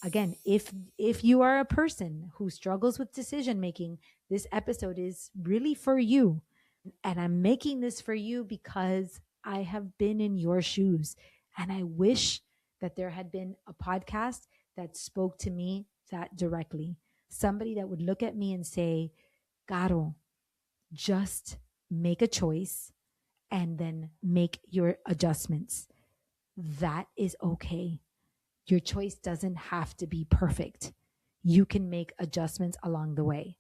Again, if you are a person who struggles with decision making, this episode is really for you. And I'm making this for you because I have been in your shoes. And I wish that there had been a podcast that spoke to me that directly. Somebody that would look at me and say, Caro, just make a choice and then make your adjustments. That is okay. Your choice doesn't have to be perfect. You can make adjustments along the way.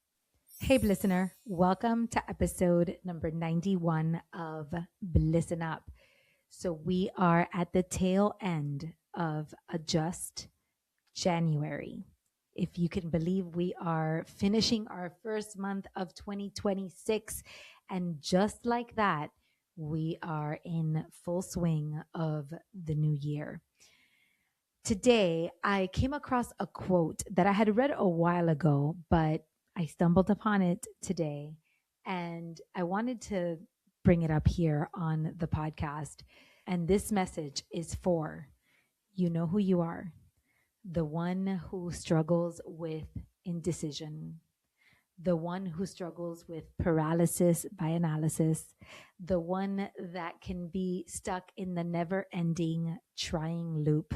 Hey, listener, welcome to episode number 91 of Listen Up. So, we are at the tail end of Adjust January. If you can believe, we are finishing our first month of 2026. And just like that, we are in full swing of the new year. Today, I came across a quote that I had read a while ago, but I stumbled upon it today. And I wanted to bring it up here on the podcast. And this message is for you know who you are, the one who struggles with indecision, the one who struggles with paralysis by analysis, the one that can be stuck in the never ending trying loop.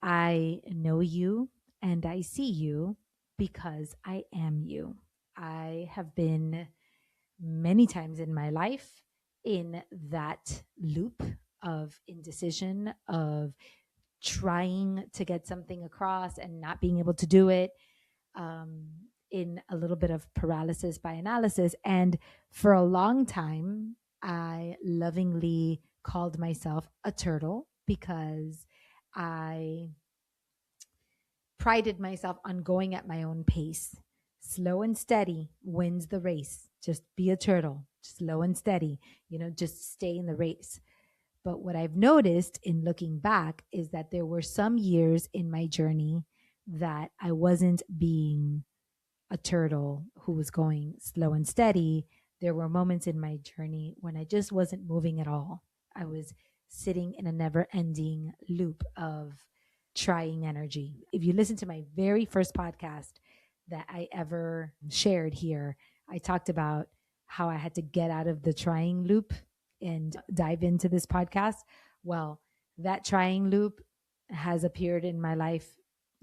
I know you and I see you because I am you. I have been many times in my life in that loop of indecision, of trying to get something across and not being able to do it, um, in a little bit of paralysis by analysis. And for a long time, I lovingly called myself a turtle because I prided myself on going at my own pace. Slow and steady wins the race. Just be a turtle, slow and steady, just stay in the race. But what I've noticed in looking back is that there were some years in my journey that I wasn't being a turtle who was going slow and steady. There were moments in my journey when I just wasn't moving at all. I was sitting in a never ending loop of trying energy. If you listen to my very first podcast that I ever shared here, I talked about how I had to get out of the trying loop and dive into this podcast. Well, that trying loop has appeared in my life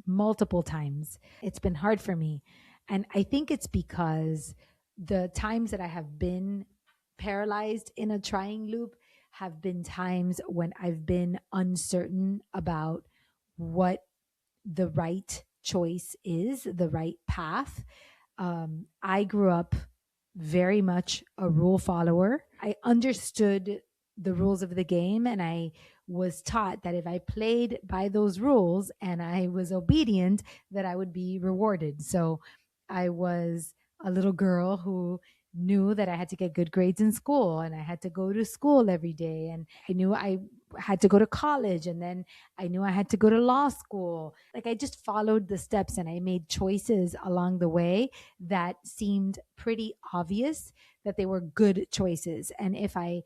multiple times. It's been hard for me. And I think it's because the times that I have been paralyzed in a trying loop have been times when I've been uncertain about what the right choice is, the right path. I grew up very much a rule follower. I understood the rules of the game, and I was taught that if I played by those rules and I was obedient, that I would be rewarded. So I was a little girl who knew that I had to get good grades in school and I had to go to school every day, and I knew I had to go to college, and then I knew I had to go to law school. Like, I just followed the steps and I made choices along the way that seemed pretty obvious that they were good choices. And if I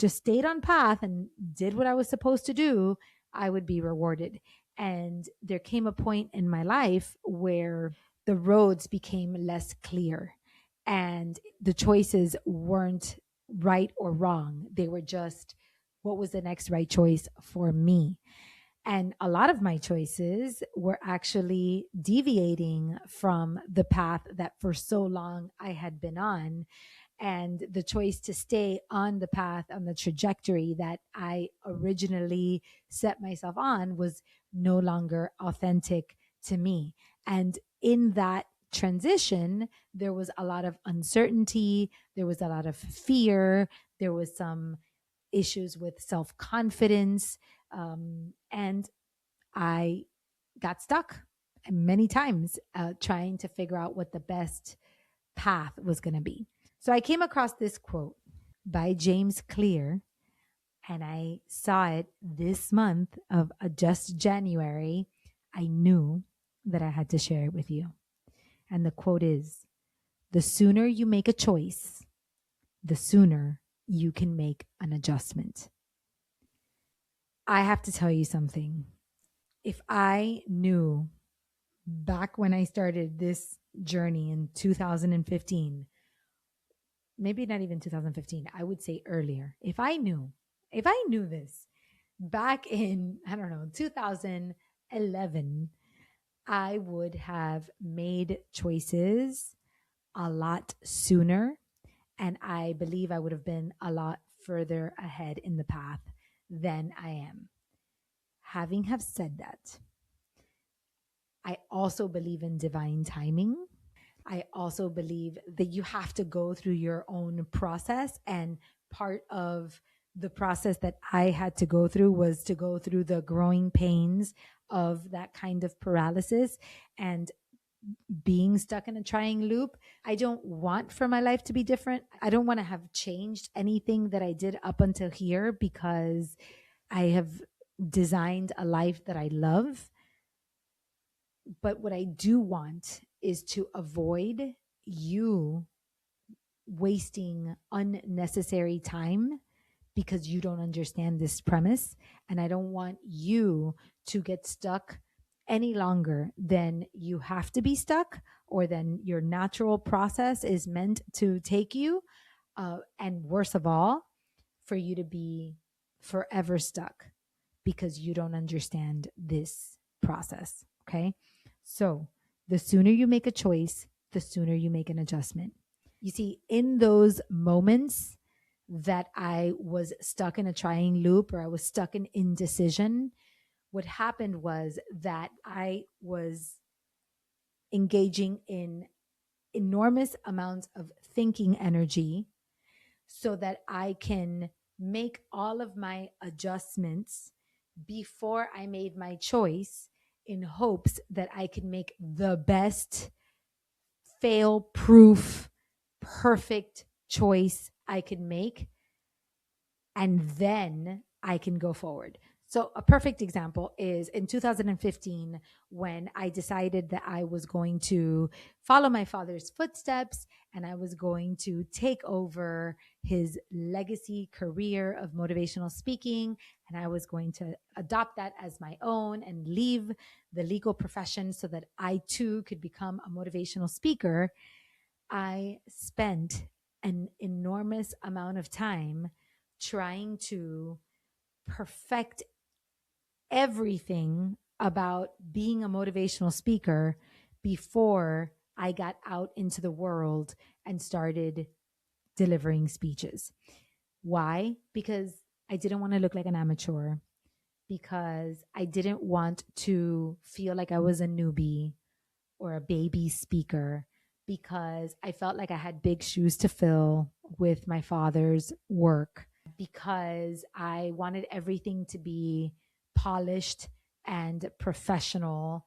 just stayed on path and did what I was supposed to do, I would be rewarded. And there came a point in my life where the roads became less clear and the choices weren't right or wrong. They were just what was the next right choice for me. And a lot of my choices were actually deviating from the path that for so long I had been on. And the choice to stay on the path, on the trajectory that I originally set myself on, was no longer authentic to me. And in that transition, there was a lot of uncertainty, there was a lot of fear, there was some issues with self confidence. And I got stuck many times trying to figure out what the best path was going to be. So I came across this quote by James Clear, and I saw it this month of Just January. I knew that I had to share it with you. And the quote is, "The sooner you make a choice, the sooner you can make an adjustment." I have to tell you something. If I knew back when I started this journey in 2015, maybe not even 2015, I would say earlier. If I knew this back in, I don't know, 2011, I would have made choices a lot sooner. And I believe I would have been a lot further ahead in the path than I am. Having have said that, I also believe in divine timing. I also believe that you have to go through your own process. And part of the process that I had to go through was to go through the growing pains of that kind of paralysis and being stuck in a trying loop. I don't want for my life to be different. I don't want to have changed anything that I did up until here because I have designed a life that I love. But what I do want is to avoid you wasting unnecessary time because you don't understand this premise. And I don't want you to get stuck any longer than you have to be stuck or than your natural process is meant to take you. And worst of all, for you to be forever stuck because you don't understand this process. Okay. So the sooner you make a choice, the sooner you make an adjustment. You see, in those moments that I was stuck in a trying loop or I was stuck in indecision, what happened was that I was engaging in enormous amounts of thinking energy so that I can make all of my adjustments before I made my choice in hopes that I could make the best fail proof, perfect choice I could make. And then I can go forward. So, a perfect example is in 2015 when I decided that I was going to follow my father's footsteps and I was going to take over his legacy career of motivational speaking. And I was going to adopt that as my own and leave the legal profession so that I too could become a motivational speaker. I spent an enormous amount of time trying to perfect everything about being a motivational speaker before I got out into the world and started delivering speeches. Why? Because I didn't want to look like an amateur, because I didn't want to feel like I was a newbie or a baby speaker, because I felt like I had big shoes to fill with my father's work, because I wanted everything to be polished and professional.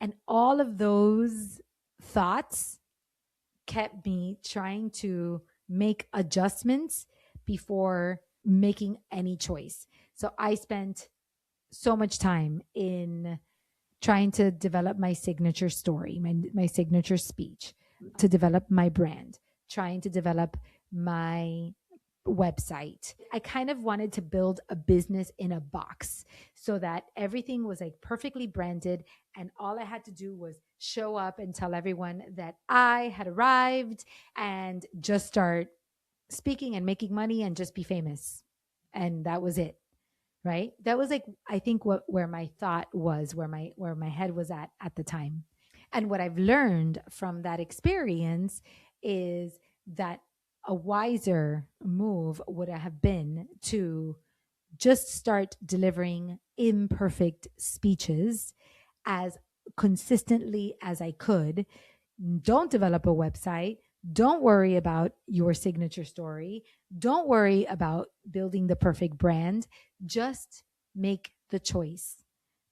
And all of those thoughts kept me trying to make adjustments before making any choice. So I spent so much time in trying to develop my signature story, my signature speech, to develop my brand, trying to develop my website. I kind of wanted to build a business in a box so that everything was like perfectly branded. And all I had to do was show up and tell everyone that I had arrived and just start speaking and making money and just be famous. And that was it. Right. That was like, I think where my thought was, where my head was at the time. And what I've learned from that experience is that a wiser move would have been to just start delivering imperfect speeches as consistently as I could. Don't develop a website. Don't worry about your signature story. Don't worry about building the perfect brand. Just make the choice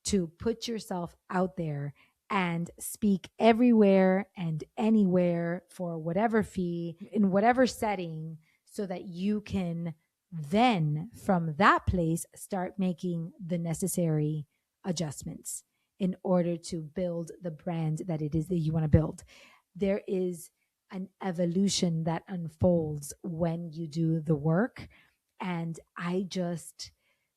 to put yourself out there and speak everywhere and anywhere for whatever fee, in whatever setting, so that you can then from that place start making the necessary adjustments in order to build the brand that it is that you want to build. There is an evolution that unfolds when you do the work. And I just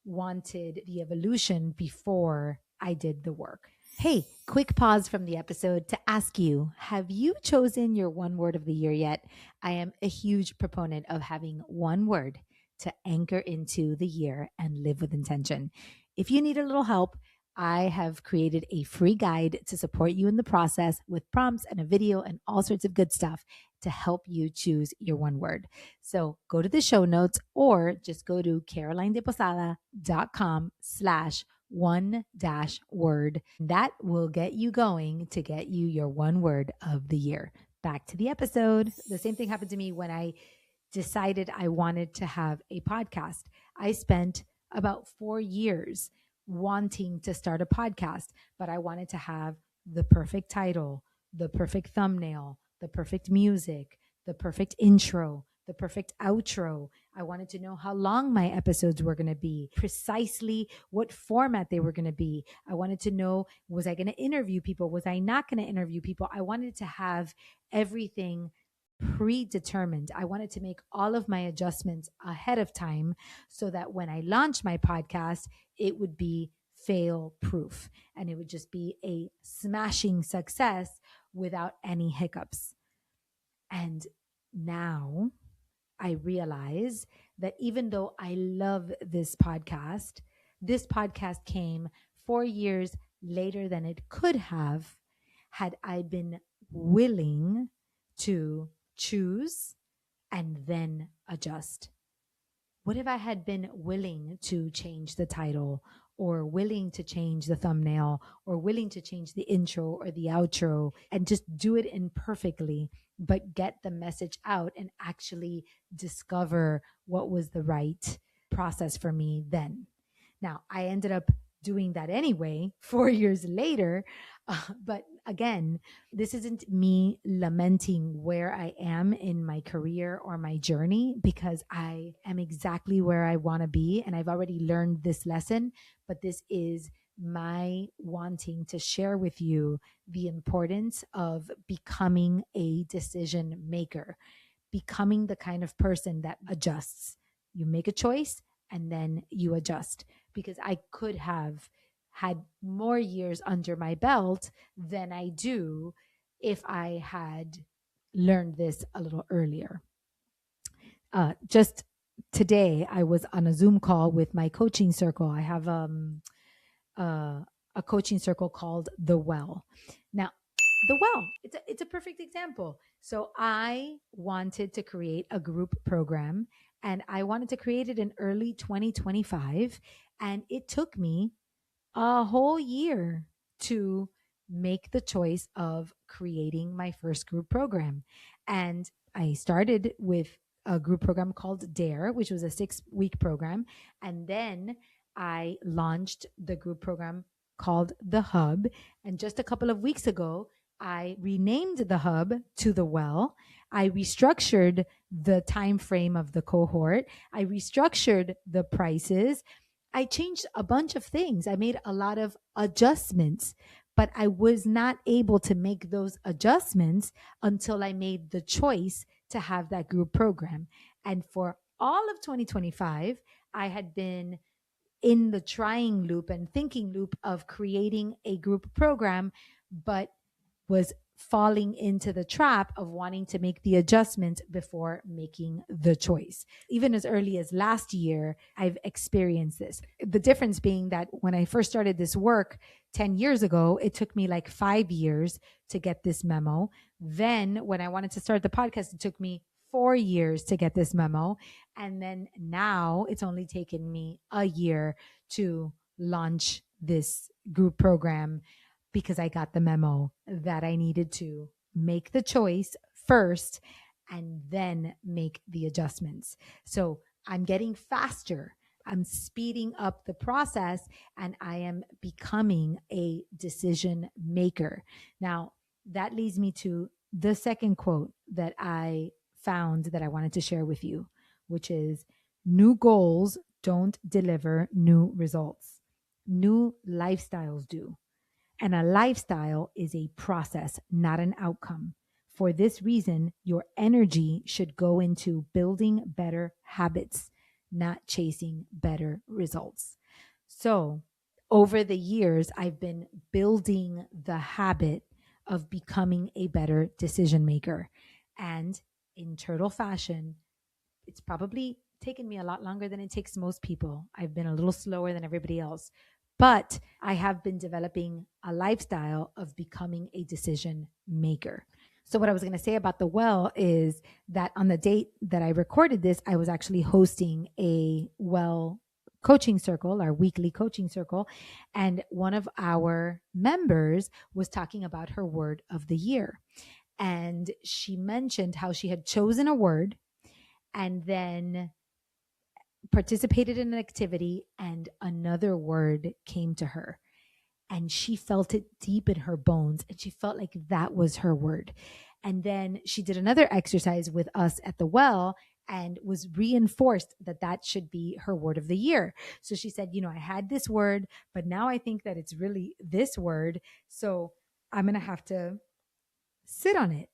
wanted the evolution before I did the work. Hey, quick pause from the episode to ask you, have you chosen your one word of the year yet? I am a huge proponent of having one word to anchor into the year and live with intention. If you need a little help, I have created a free guide to support you in the process with prompts and a video and all sorts of good stuff to help you choose your one word. So go to the show notes or just go to carolinedeposada.com/one-word. That will get you going to get you your one word of the year. Back to the episode. The same thing happened to me when I decided I wanted to have a podcast. I spent about 4 years wanting to start a podcast, but I wanted to have the perfect title, the perfect thumbnail, the perfect music, the perfect intro, the perfect outro. I wanted to know how long my episodes were going to be, precisely what format they were going to be. I wanted to know, was I going to interview people? Was I not going to interview people? I wanted to have everything predetermined. I wanted to make all of my adjustments ahead of time so that when I launched my podcast, it would be fail proof and it would just be a smashing success without any hiccups. And now I realize that even though I love this podcast came 4 years later than it could have had I been willing to choose and then adjust. What if I had been willing to change the title or willing to change the thumbnail or willing to change the intro or the outro and just do it imperfectly, but get the message out and actually discover what was the right process for me then? Now, I ended up doing that anyway 4 years later. But again, this isn't me lamenting where I am in my career or my journey, because I am exactly where I want to be. And I've already learned this lesson, but this is my wanting to share with you the importance of becoming a decision maker, becoming the kind of person that adjusts. You make a choice and then you adjust, because I could have had more years under my belt than I do if I had learned this a little earlier. Just today, I was on a Zoom call with my coaching circle. I have a coaching circle called The Well. Now, The Well, it's a perfect example. So I wanted to create a group program, and I wanted to create it in early 2025. And it took me a whole year to make the choice of creating my first group program. And I started with a group program called Dare, which was a 6-week program. And then I launched the group program called The Hub. And just a couple of weeks ago, I renamed the Hub to The Well. I restructured the time frame of the cohort. I restructured the prices. I changed a bunch of things. I made a lot of adjustments, but I was not able to make those adjustments until I made the choice to have that group program. And for all of 2025, I had been in the trying loop and thinking loop of creating a group program, but was falling into the trap of wanting to make the adjustment before making the choice. Even as early as last year, I've experienced this. The difference being that when I first started this work 10 years ago, it took me like 5 years to get this memo. Then when I wanted to start the podcast, it took me 4 years to get this memo. And then now it's only taken me a year to launch this group program, because I got the memo that I needed to make the choice first and then make the adjustments. So I'm getting faster. I'm speeding up the process, and I am becoming a decision maker. Now, that leads me to the second quote that I found that I wanted to share with you, which is, new goals don't deliver new results. New lifestyles do. And a lifestyle is a process, not an outcome. For this reason, your energy should go into building better habits, not chasing better results. So, over the years, I've been building the habit of becoming a better decision maker. And in turtle fashion, it's probably taken me a lot longer than it takes most people. I've been a little slower than everybody else, but I have been developing a lifestyle of becoming a decision maker. So, what I was going to say about the well is that on the date that I recorded this, I was actually hosting a well coaching circle, our weekly coaching circle. And one of our members was talking about her word of the year. And she mentioned how she had chosen a word and then participated in an activity and another word came to her and she felt it deep in her bones and she felt like that was her word. And then she did another exercise with us at the well and was reinforced that that should be her word of the year. So she said, I had this word, but now I think that it's really this word. So I'm going to have to sit on it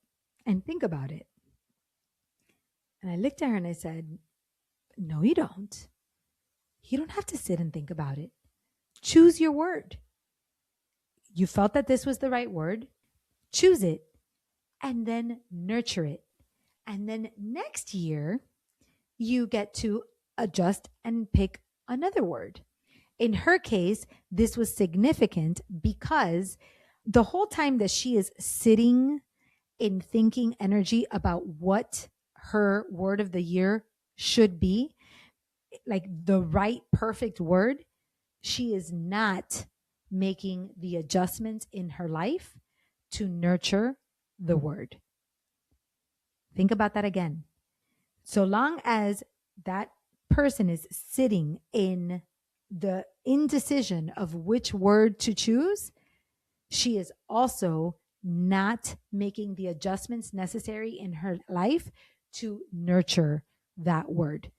and think about it. And I looked at her and I said, no, you don't. You don't have to sit and think about it. Choose your word. You felt that this was the right word. Choose it and then nurture it. And then next year, you get to adjust and pick another word. In her case, this was significant because the whole time that she is sitting in thinking energy about what her word of the year should be, like the right perfect word, she is not making the adjustments in her life to nurture the word. Think about that again. So long as that person is sitting in the indecision of which word to choose, she is also not making the adjustments necessary in her life to nurture that word.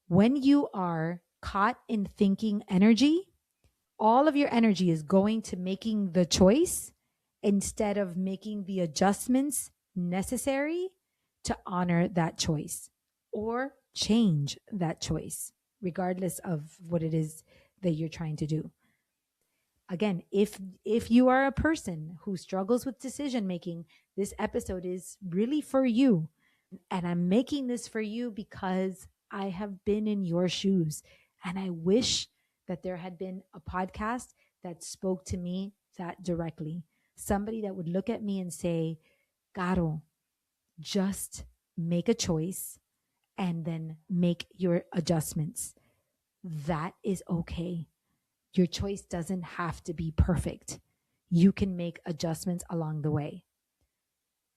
When you are caught in thinking energy, all of your energy is going to making the choice instead of making the adjustments necessary to honor that choice or change that choice, regardless of what it is that you're trying to do. Again, if you are a person who struggles with decision making, this episode is really for you. And I'm making this for you because I have been in your shoes. And I wish that there had been a podcast that spoke to me that directly. Somebody that would look at me and say, Caro, just make a choice and then make your adjustments. That is okay. Your choice doesn't have to be perfect. You can make adjustments along the way.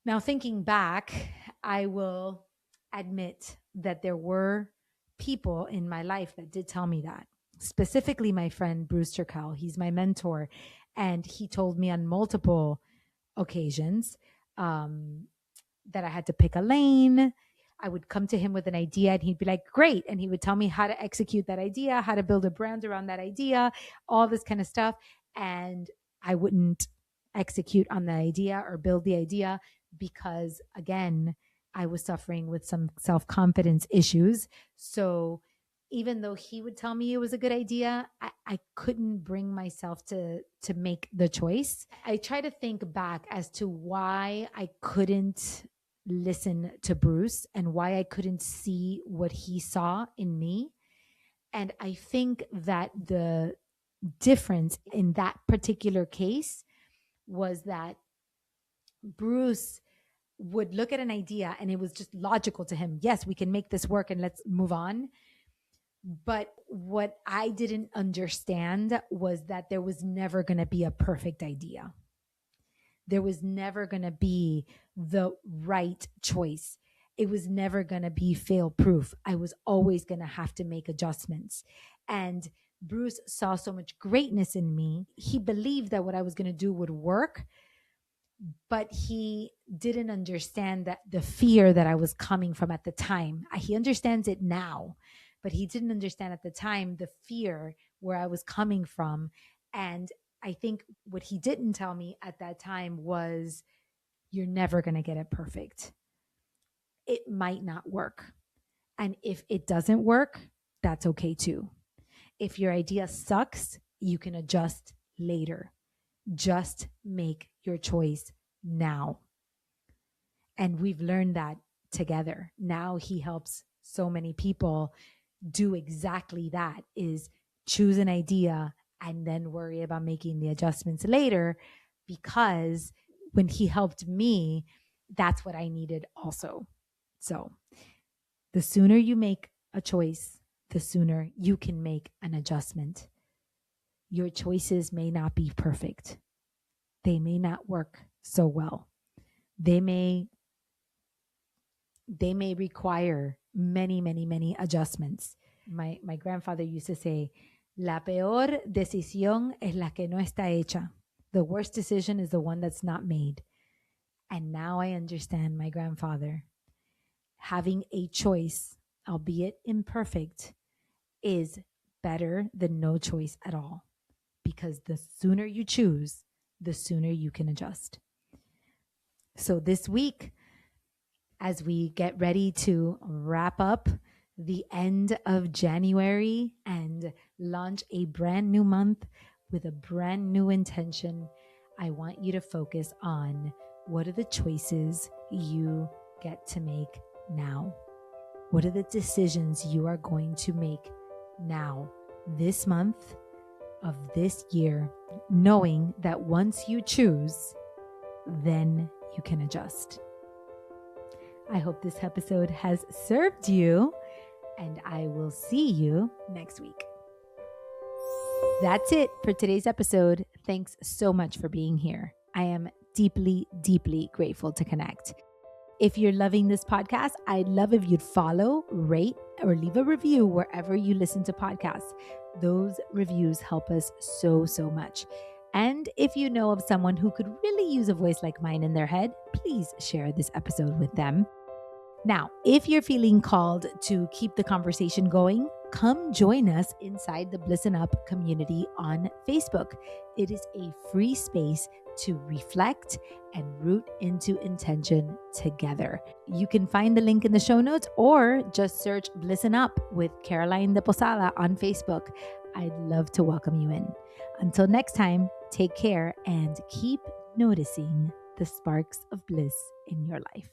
Now, thinking back, I will admit that there were people in my life that did tell me that. Specifically, my friend Bruce Turkel. He's my mentor. And he told me on multiple occasions that I had to pick a lane. I would come to him with an idea and he'd be like, great. And he would tell me how to execute that idea, how to build a brand around that idea, all this kind of stuff. And I wouldn't execute on the idea or build the idea because, again, I was suffering with some self-confidence issues. So even though he would tell me it was a good idea, I couldn't bring myself to make the choice. I try to think back as to why I couldn't listen to Bruce and why I couldn't see what he saw in me. And I think that the difference in that particular case was that Bruce would look at an idea and it was just logical to him. Yes, we can make this work and let's move on. But what I didn't understand was that there was never going to be a perfect idea. There was never going to be the right choice. It was never going to be fail proof. I was always going to have to make adjustments. And Bruce saw so much greatness in me. He believed that what I was going to do would work, but he didn't understand that the fear that I was coming from at the time. He understands it now, but he didn't understand at the time the fear where I was coming from. And I think what he didn't tell me at that time was, you're never going to get it perfect. It might not work. And if it doesn't work, that's okay too. If your idea sucks, you can adjust later. Just make your choice now. And we've learned that together. Now he helps so many people do exactly that, is choose an idea and then worry about making the adjustments later, because when he helped me, that's what I needed also. So the sooner you make a choice, the sooner you can make an adjustment. Your choices may not be perfect. They may not work so well. They may require many, many, many adjustments. My grandfather used to say, la peor decisión es la que no está hecha. The worst decision is the one that's not made. And now I understand my grandfather. Having a choice, albeit imperfect, is better than no choice at all. Because the sooner you choose, the sooner you can adjust. So this week, as we get ready to wrap up the end of January and launch a brand new month with a brand new intention, I want you to focus on what are the choices you get to make now? What are the decisions you are going to make now, this month of this year, knowing that once you choose, then you can adjust. I hope this episode has served you, and I will see you next week. That's it for today's episode. Thanks so much for being here. I am deeply, deeply grateful to connect. If you're loving this podcast, I'd love if you'd follow, rate, or leave a review wherever you listen to podcasts. Those reviews help us so, so much. And if you know of someone who could really use a voice like mine in their head, please share this episode with them. Now, if you're feeling called to keep the conversation going, come join us inside the Bliss and Up community on Facebook. It is a free space to reflect and root into intention together. You can find the link in the show notes or just search Bliss and Up with Caroline de Posada on Facebook. I'd love to welcome you in. Until next time, take care and keep noticing the sparks of bliss in your life.